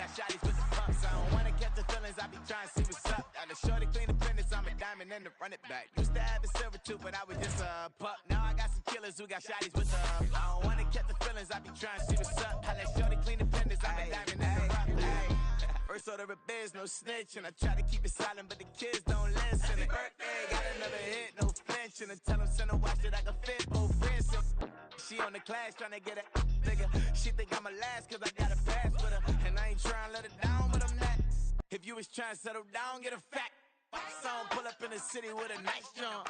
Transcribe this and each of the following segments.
got shotties with the pumps. I don't wanna catch the feelings, I be trying to see what's up. Got a shorty clean the fitness, I'm a diamond and to run it back. Used to have a silver tooth, but I was just a pup. Now I got some killers who got shotties with the I don't wanna catch the feelings, I be trying to see what's up. I let shorty clean the fitness, I'm a diamond and to run it. First order of biz, no snitch, and I try to keep it silent, but the kids don't listen. Happy birthday, got another hit, no flinch, and I tell them send a watch that I can fit both friends. She on the class trying to get a nigga. She think I'm a last cause I got a pass with her, and I ain't trying to let her down, but I'm not. If you was trying to settle down, get a fat song, pull up in the city with a nice jump.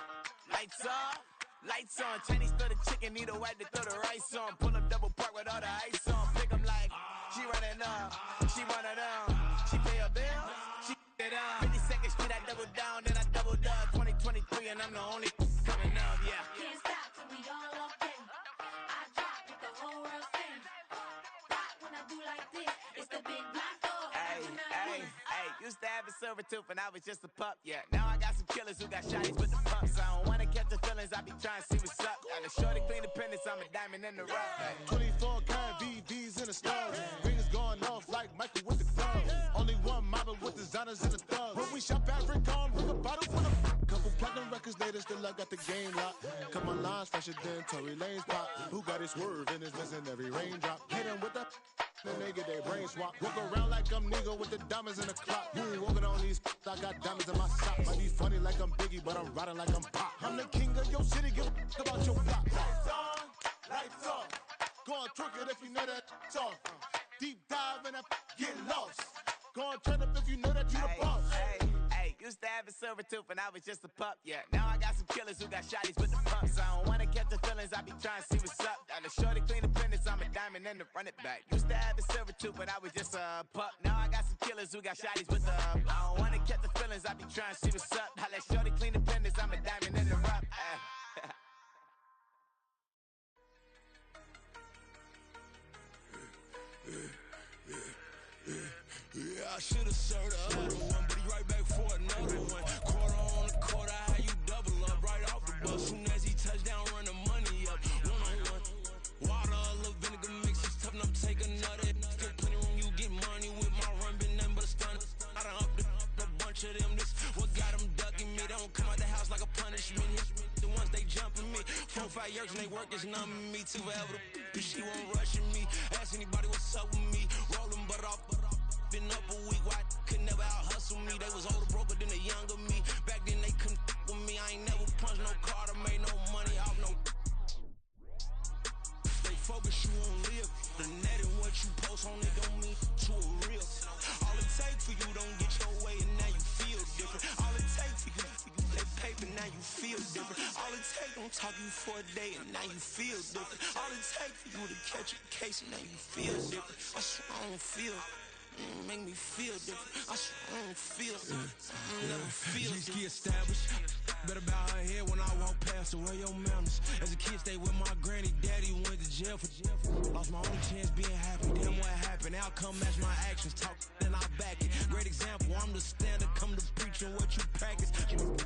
Lights off. Lights on, Chinese throw the chicken, need a wipe to throw the rice on. Pull up double park with all the ice on. Pick 'em like, she running up, she running down. She pay her bills, she it up. 52nd Street, I double down, then I doubled up. 2023, and I'm the only coming up, yeah. Can't stop till we all locked in. I drop with the whole world sing. Pop when I do like this, it's the big black door. Used to have a silver tooth and I was just a pup, yeah. Now I got some killers who got shotties with the pumps. I don't wanna catch the feelings, I be trying to see what's up. Got a shorty clean the pendants, I'm a diamond in the rough. 24 karat VVs in the stars. Rings going off like Michael with the gloves. Only one model with designers in the thugs. When we shop at Rincon, bring a bottle full of couple platinum records later, still I got the game locked. Come on, lines fresher than Tory Lane's pop. Who got his swerve and is missing every raindrop? Hit him with the then they get their brain swap. Walk around like I'm nigga with the diamonds in the clock. You ain't walking on these, I got diamonds in my sock. Might be funny like I'm Biggie, but I'm riding like I'm Pop. I'm the king of your city, give a about your block. Lights on, lights off. Go on, twerk it if you know that it's off. Deep dive and I get lost. Go on, turn up if you know that you the boss. Used to have a silver tooth and I was just a pup, yeah. Now I got some killers who got shotties with the pumps. I don't wanna catch the feelings, I be trying to see what's up. Got a shorty clean the pendants, I'm a diamond and to run it back. Used to have a silver tooth, but I was just a pup. Now I got some killers who got shotties with the I don't wanna catch the feelings, I be trying to see what's up. I let shorty clean the pendants, I'm a diamond and to rough. Yeah, I should've served the other one, but he right back for another one. Quarter on the quarter, how you double up right off the bus. Soon as he touch down, run the money up. One-on-one. Water, a little vinegar mix, it's tough enough to take another. Still plenty room, you get money with my run, been nothing but a stun. I done upped a bunch of them. This what got them ducking me. They don't come out the house like a punishment. The ones they jumping me. 4-5 years and they work is numbing me. Too forever the she won't rushing me. Ask anybody what's up with me. Rolling butt off. Been up a week, why could never out hustle me? They was older, broker than the younger me. Back then they couldn't with me. I ain't never punched no card or made no money off no. They focus, you won't live. The net and what you post on it don't mean to a real. All it take for you don't get your way and now you feel different. All it take for you, that paper, now you feel different. All it take don't talk you for a day and now you feel different. All it take for you to catch a case and now you feel different. I swear I don't feel. Make me feel different. I swear I don't feel never feel different. Established. Better bow her head when I walk past her. Where your manners? As a kid, stayed with my granny. Daddy went to jail for lost my only chance being happy. Damn, what happened? Outcome match my actions. Talk, then I back it. Great example. I'm the standard. Come to preaching what you practice.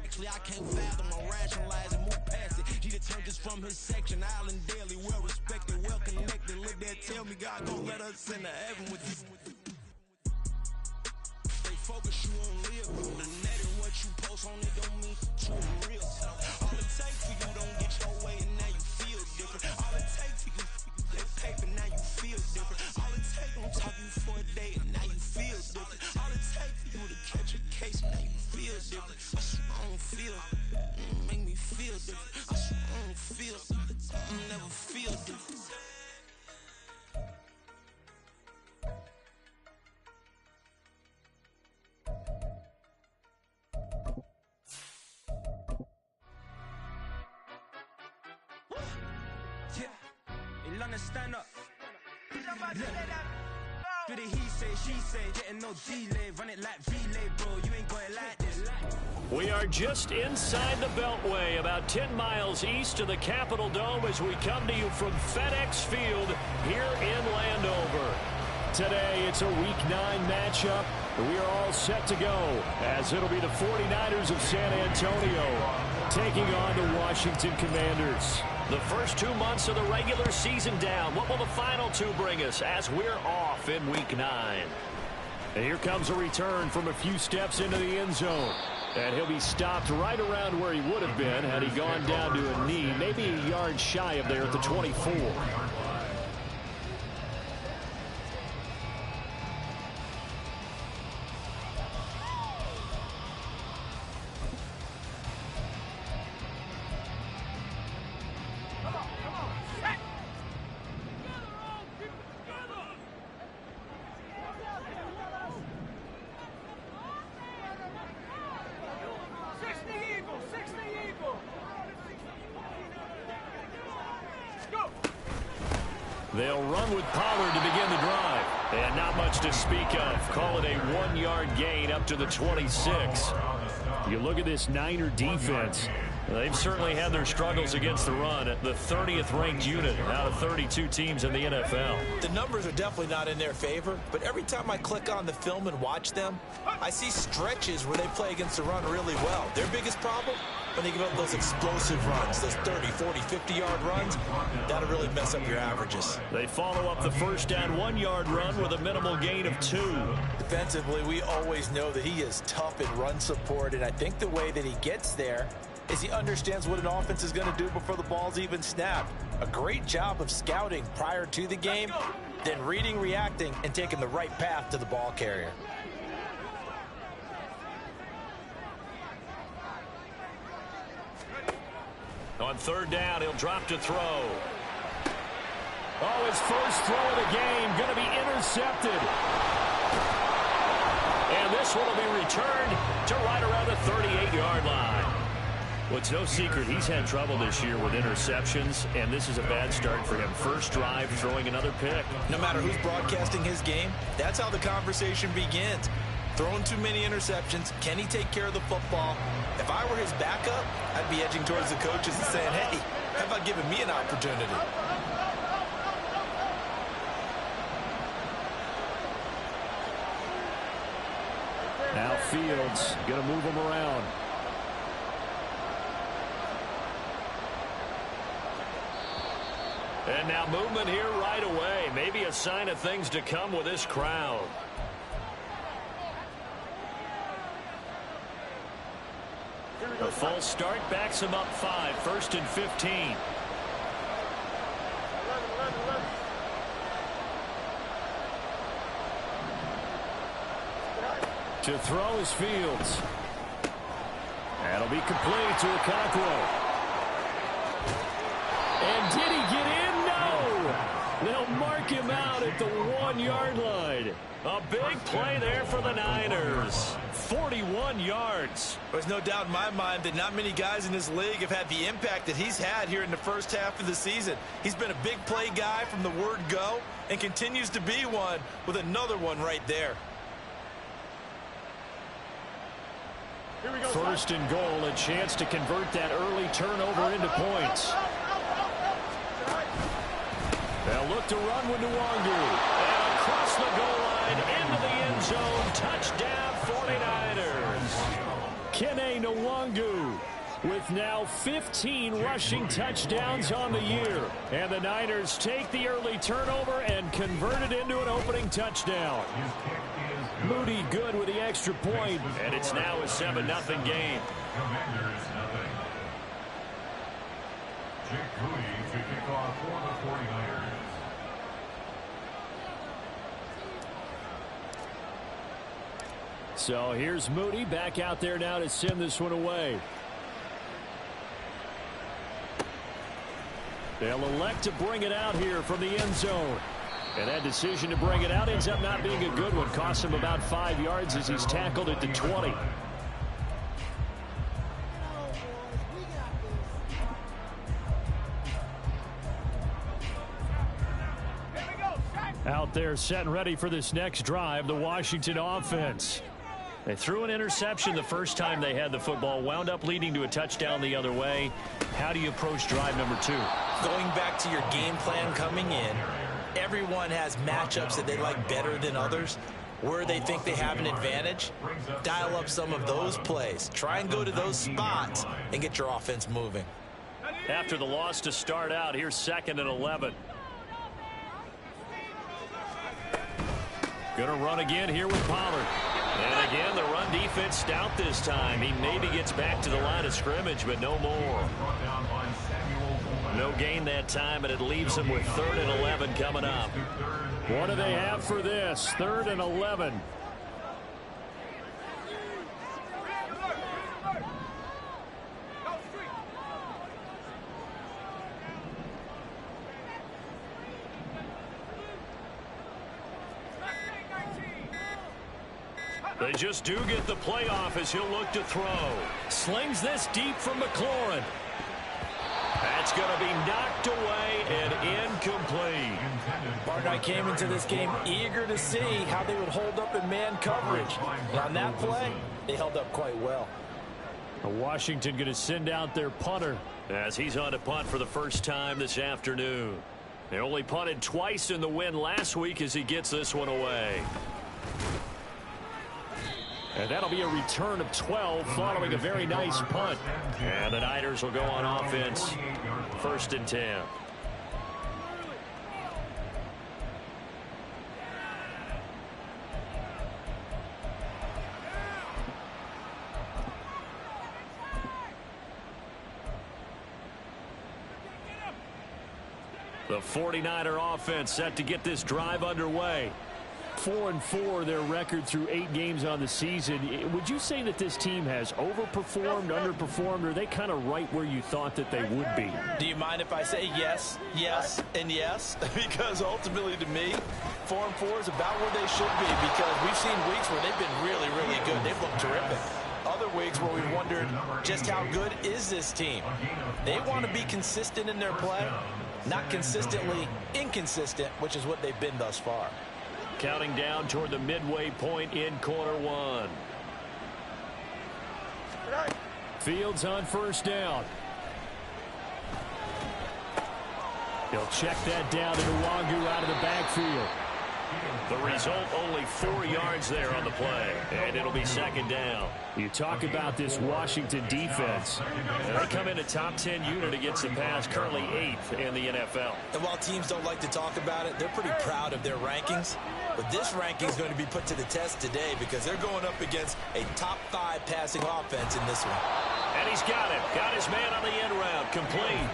Actually, I can't fathom. I rationalize and move past it. She determined just from his section. Island daily, well respected, well connected. Look there, tell me God gon' let us into heaven with this. Focus, you won't live. The net and what you post on it don't mean too real. All it take for you don't get your way and now you feel different. All it take for you, that paper, now you feel different. All it take don't talk you for a day and now you feel different. All it take for you to catch a case and now you feel different. I swear I don't feel, make me feel different. I swear I don't feel, never feel different. Stand up. Do the he say, she say, getting no delay, run it like relay, bro. You ain't got it like this. We are just inside the Beltway, about 10 miles east of the Capitol Dome as we come to you from FedEx Field here in Landover. Today, it's a Week 9 matchup. We are all set to go as it'll be the 49ers of San Antonio taking on the Washington Commanders. The first 2 months of the regular season down. What will the final two bring us as we're off in Week 9? And here comes a return from a few steps into the end zone. And he'll be stopped right around where he would have been had he gone down to a knee, maybe a yard shy of there at the 24. They'll run with Pollard to begin the drive. And not much to speak of. Call it a 1-yard gain up to the 26. You look at this Niner defense. They've certainly had their struggles against the run at the 30th ranked unit out of 32 teams in the NFL. The numbers are definitely not in their favor, but every time I click on the film and watch them, I see stretches where they play against the run really well. Their biggest problem? When they give up those explosive runs, those 30, 40, 50-yard runs, that'll really mess up your averages. They follow up the first down 1-yard run with a minimal gain of 2. Defensively, we always know that he is tough in run support, and I think the way that he gets there is he understands what an offense is going to do before the ball's even snapped. A great job of scouting prior to the game, then reading, reacting, and taking the right path to the ball carrier. On third down, he'll drop to throw. Oh, his first throw of the game going to be intercepted. And this one will be returned to right around the 38-yard line. Well, it's no secret he's had trouble this year with interceptions, and this is a bad start for him. First drive, throwing another pick. No matter who's broadcasting his game, that's how the conversation begins. Throwing too many interceptions, can he take care of the football? If I were his backup, I'd be edging towards the coaches and saying, hey, how about giving me an opportunity? Now Fields going to move him around. And now movement here right away. Maybe a sign of things to come with this crowd. A false start backs him up 5, 1st and 15. To throw is Fields. That'll be complete to Okonkwo. And did he get in? No! They'll mark him out at the 1-yard line. A big play there for the Niners. 41 yards. There's no doubt in my mind that not many guys in this league have had the impact that he's had here in the first half of the season. He's been a big play guy from the word go and continues to be one with another one right there. First and goal, a chance to convert that early turnover into points. They'll look to run with Nwangu. And across the goal line, into the end zone. Touchdown, 49ers. Kene Nwangu with now 15 rushing touchdowns on the year. And the Niners take the early turnover and convert it into an opening touchdown. Moody good with the extra point, and it's now a 7-0 game. So here's Moody back out there now to send this one away. They'll elect to bring it out here from the end zone. And that decision to bring it out ends up not being a good one. Costs him about 5 yards as he's tackled at the 20. Out there set and ready for this next drive, the Washington offense. They threw an interception the first time they had the football, wound up leading to a touchdown the other way. How do you approach drive number 2? Going back to your game plan coming in, everyone has matchups that they like better than others. Where they think they have an advantage, dial up some of those plays. Try and go to those spots and get your offense moving. After the loss to start out, here's 2nd and 11. Going to run again here with Pollard. And again, the run defense stout this time. He maybe gets back to the line of scrimmage, but no more. No gain that time, and it leaves him with 3rd and 11 coming up. What do they have for this? 3rd and 11. They just do get the playoff as he'll look to throw. Slings this deep from McLaurin. That's going to be knocked away and incomplete. Barton came into this game eager to see how they would hold up in man coverage. And on that play, they held up quite well. Washington going to send out their punter as he's on to punt for the first time this afternoon. They only punted twice in the win last week as he gets this one away. And that'll be a return of 12 following a very nice punt. And the Niners will go on offense. 1st and 10. The 49er offense set to get this drive underway. 4-4 their record through 8 games on the season. Would you say that this team has overperformed, underperformed, or are they kind of right where you thought that they would be? Do you mind if I say yes, yes, and yes? Because ultimately to me, 4-4 is about where they should be, because we've seen weeks where they've been really, really good. They've looked terrific. Other weeks where we've wondered just how good is this team. They want to be consistent in their play, not consistently inconsistent, which is what they've been thus far. Counting down toward the midway point in quarter 1. Fields on 1st down. He'll check that down to Nwangu out of the backfield. The result, only 4 yards there on the play, and it'll be 2nd down. You talk about this Washington defense. They come in a top 10 unit against the pass, currently 8th in the NFL. And while teams don't like to talk about it, they're pretty proud of their rankings. But this ranking is going to be put to the test today because they're going up against a top 5 passing offense in this one. And he's got it. Got his man on the end route. Complete.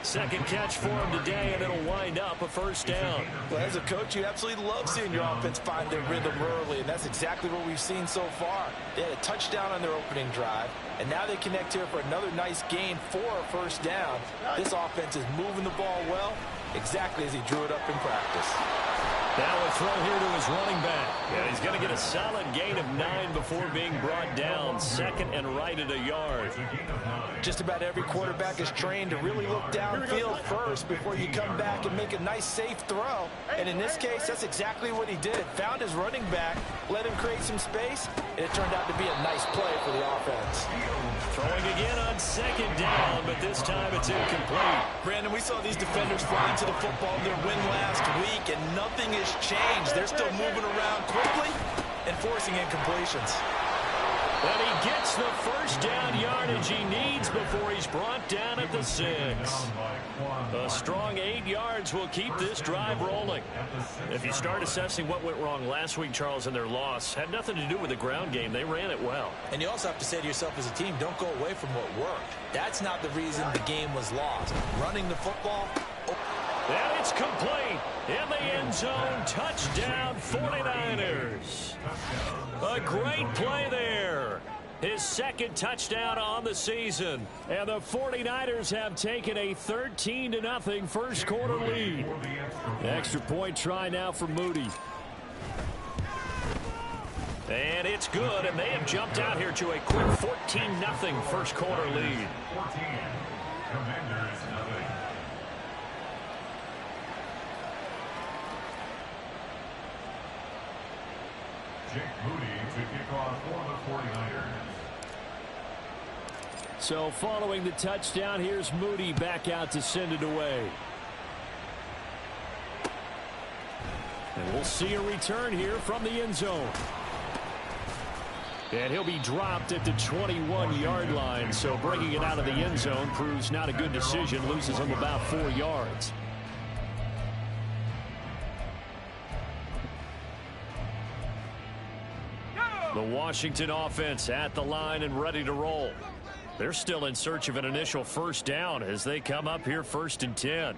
2nd catch for him today, and it'll wind up a 1st down. Well, as a coach, you absolutely love seeing your offense find their rhythm early, and that's exactly what we've seen so far. They had a touchdown on their opening drive, and now they connect here for another nice gain for a 1st down. This offense is moving the ball well, exactly as he drew it up in practice. Now a throw here to his running back. And he's going to get a solid gain of 9 before being brought down. 2nd and right at a yard. Just about every quarterback is trained to really look downfield first before you come back and make a nice, safe throw. And in this case, that's exactly what he did. Found his running back, let him create some space, and it turned out to be a nice play for the offense. Throwing again on 2nd down, but this time it's incomplete. Brandon, we saw these defenders flying to the football in their win last week, and nothing has changed. They're still moving around quickly and forcing incompletions. And he gets the 1st down yardage he needs before he's brought down at the 6. A strong 8 yards will keep this drive rolling. If you start assessing what went wrong last week, Charles, in their loss, had nothing to do with the ground game. They ran it well. And you also have to say to yourself as a team, don't go away from what worked. That's not the reason the game was lost. Running the football. And it's complete. In the end zone, touchdown 49ers. A great play there. His 2nd touchdown on the season. And the 49ers have taken a 13-0 1st quarter lead. Extra point try now for Moody. And it's good, and they have jumped out here to a quick 14-0 1st quarter lead. Jake Moody to kick off for the 49ers. So following the touchdown, here's Moody back out to send it away. And we'll see a return here from the end zone. And he'll be dropped at the 21-yard line. So bringing it out of the end zone proves not a good decision. Loses him about 4 yards. The Washington offense at the line and ready to roll. They're still in search of an initial first down as they come up here 1st and 10.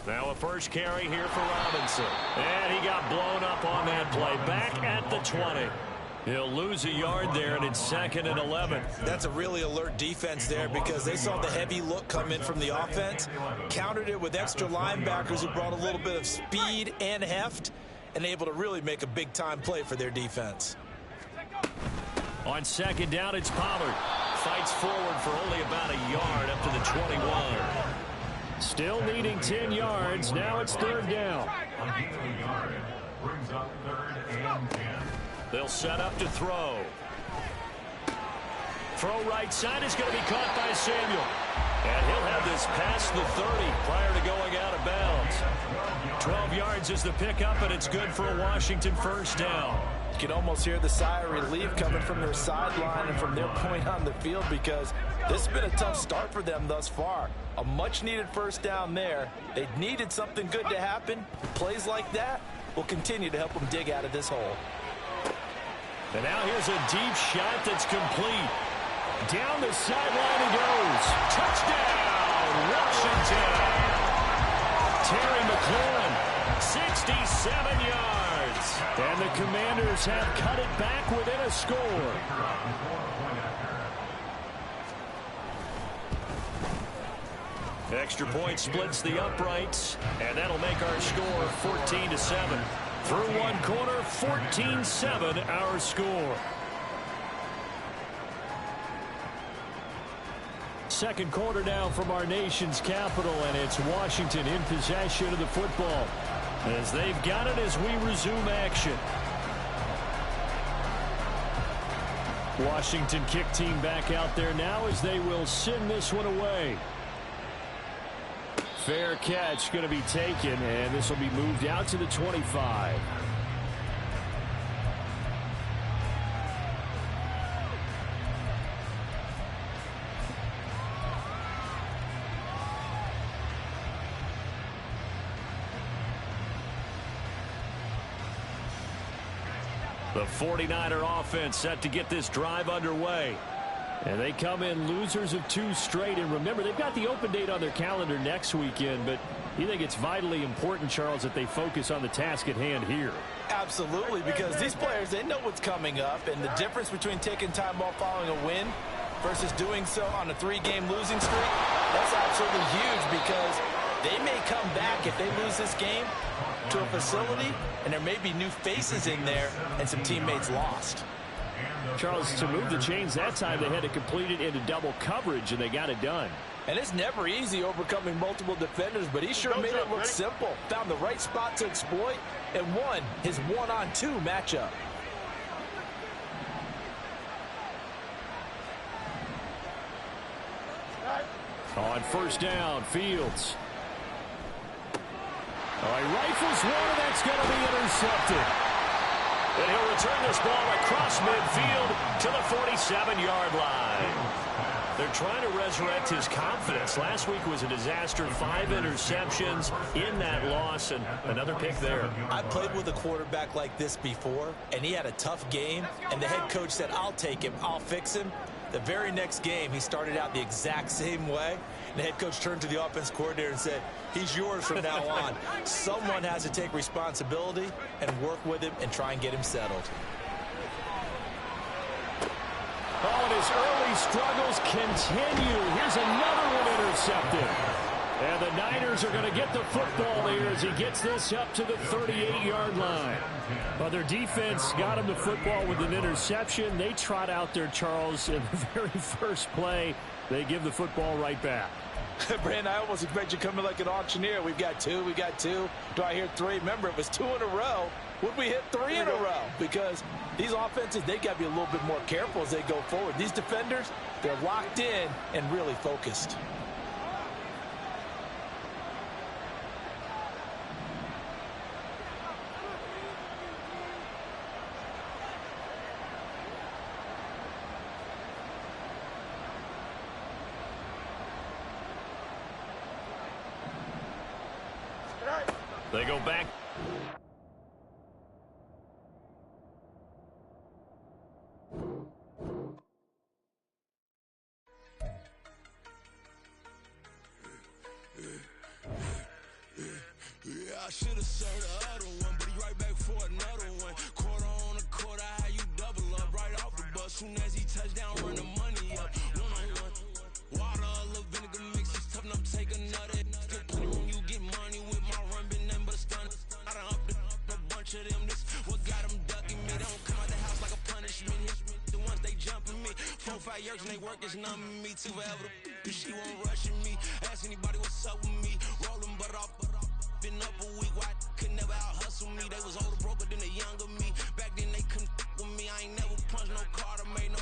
Now a first carry here for Robinson. And he got blown up on that play. Back at the 20. He'll lose a yard there, and it's 2nd and 11. That's a really alert defense there because they saw the heavy look come in from the offense, countered it with extra linebackers who brought a little bit of speed and heft, and able to really make a big-time play for their defense. On 2nd down, it's Pollard. Fights forward for only about a yard up to the 21. Still needing 10 yards. Now it's 3rd down. Brings up 3rd and 10. They'll set up to throw. Throw right side is going to be caught by Samuel. And he'll have this past the 30 prior to going out of bounds. 12 yards is the pickup, and it's good for a Washington first down. You can almost hear the sigh of relief coming from their sideline and from their point on the field because this has been a tough start for them thus far. A much-needed first down there. They needed something good to happen. Plays like that will continue to help them dig out of this hole. And now here's a deep shot that's complete. Down the sideline he goes. Touchdown, Washington. Terry McLaurin, 67 yards. And the Commanders have cut it back within a score. Extra point splits the uprights, and that'll make our score 14-7. Through one quarter, 14-7 our score. Second quarter now from our nation's capital, and it's Washington in possession of the football as they've got it as we resume action. Washington kick team back out there now as they will send this one away. Fair catch going to be taken, and this will be moved out to the 25. The 49er offense set to get this drive underway. And they come in losers of 2 straight. And remember, they've got the open date on their calendar next weekend. But you think it's vitally important, Charles, that they focus on the task at hand here? Absolutely, because these players, they know what's coming up. And the difference between taking time off following a win versus doing so on a 3-game losing streak, that's absolutely huge because they may come back if they lose this game to a facility, and there may be new faces in there and some teammates lost. Charles, to move the chains that time, they had to complete it into double coverage, and they got it done. And it's never easy overcoming multiple defenders, but he sure made it look simple. Found the right spot to exploit and won his 1-on-2 matchup. On first down, Fields. All right, rifles one, and that's going to be intercepted. And he'll return this ball across midfield to the 47-yard line. They're trying to resurrect his confidence. Last week was a disaster. 5 interceptions in that loss, and another pick there. I played with a quarterback like this before, and he had a tough game, and the head coach said, I'll take him, I'll fix him. The very next game, he started out the exact same way. The head coach turned to the offense coordinator and said, he's yours from now on. Someone has to take responsibility and work with him and try and get him settled. Oh, and his early struggles continue. Here's another one intercepted. And the Niners are going to get the football here as he gets this up to the 38-yard line. Well, their defense got him the football with an interception. They trot out there, Charles, in the very first play. They give the football right back. Brandon, I almost expect you coming like an auctioneer. We've got 2, we got 2. Do I hear 3? Remember, it was 2 in a row. Would we hit 3 in a row? Because these offenses, they got to be a little bit more careful as they go forward. These defenders, they're locked in and really focused. They go back. I should've served the other one, but he right back for another one. Quarter on a quarter, how you double up right off the bus. Soon as he touch down, run the money up. One-on-one. Water, a little vinegar mix, it's tough enough to take another. Get plenty room, you get money with my run, been nothing but a stun. I done up a bunch of them, this what got them ducking me. They don't come out the house like a punishment. The ones they jumping me. 4-5 years and they work is numbing me. Too forever the she won't rushing me. Ask anybody what's up with me. Rolling but off. Been up a week, why could never out hustle me? They was older, broker than the younger me. Back then they couldn't with me. I ain't never punched no card or made no